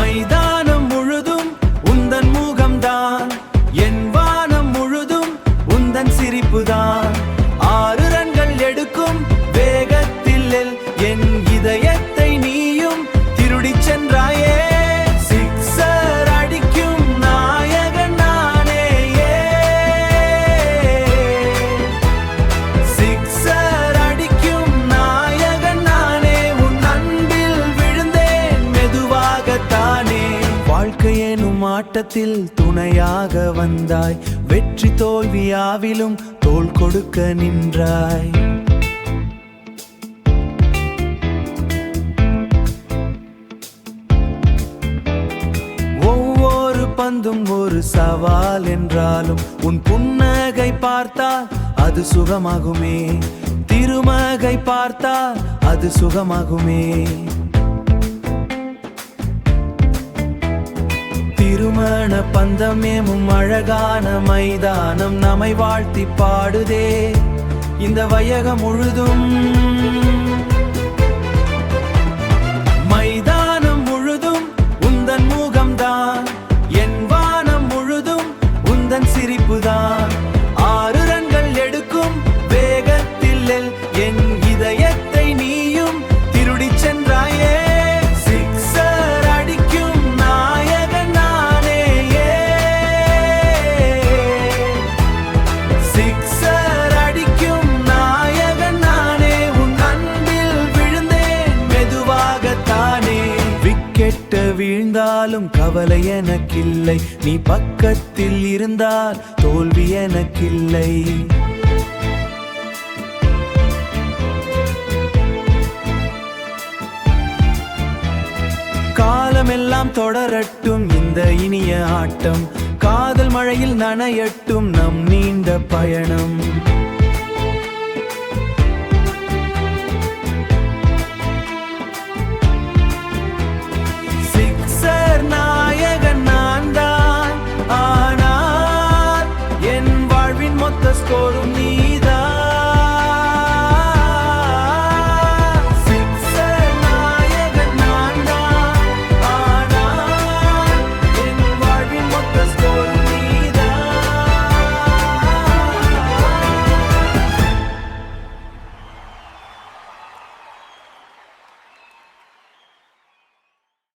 மைதானம் முழுதும் உந்தன் முகம்தான், என் வானம் முழுதும் உந்தன் சிரிப்புதான். 6 ரன்கள் எடுக்கும் வேகத்தில் என் இதயத்தை நீயும் திருடிச் சென்றாயே. சிக்ஸர் அடிக்கும் நாயகன் நானே, சிக்ஸர் அடிக்கும் நாயகன் நானே. உன் அன்பில் விழுந்தேன் மெதுவாகத்தானே. வாழ்க்கை எனும் ஆட்டத்தில் துணையாக வந்தாய், வெற்றி தோல்வியாவிலும் தோள் கொடுக்க நின்றாய். ஒவ்வொரு பந்தும் ஒரு சவால் என்றாலும் உன் புன்னகை பார்த்தால் அது சுகமாகுமே, திருமகை பார்த்தால் அது சுகமாகுமே. திருமண பந்தமேமும் அழகான மைதானம் நம்மை வாழ்த்தி பாடுதே இந்த வையகம் முழுதும். மைதானம் முழுதும் உந்தன் முகம்தான், என் வானம் முழுதும் உந்தன் சிரிப்புதான். 6 ரன்கள் எடுக்கும் வேகத்தில் என் இதயத்தை நீயும் திருடிச் சென்றாயே. சிக்ஸர் அடிக்கும் நாயகன் நானே, சிக்ஸர் அடிக்கும் நாயகன் நானே. உன் அன்பில் விழுந்தேன் மெதுவாகத்தானே. விக்கெட்ட வீழ்ந்தாலும் கவலை எனக்கில்லை, நீ பக்கத்தில் இருந்தால் தோல்வி எனக்கில்லை. காலமெல்லாம் தொடரட்டும் இந்த இனிய ஆட்டம், காதல் மழையில் நனையட்டும் நம் நீண்ட பயணம்.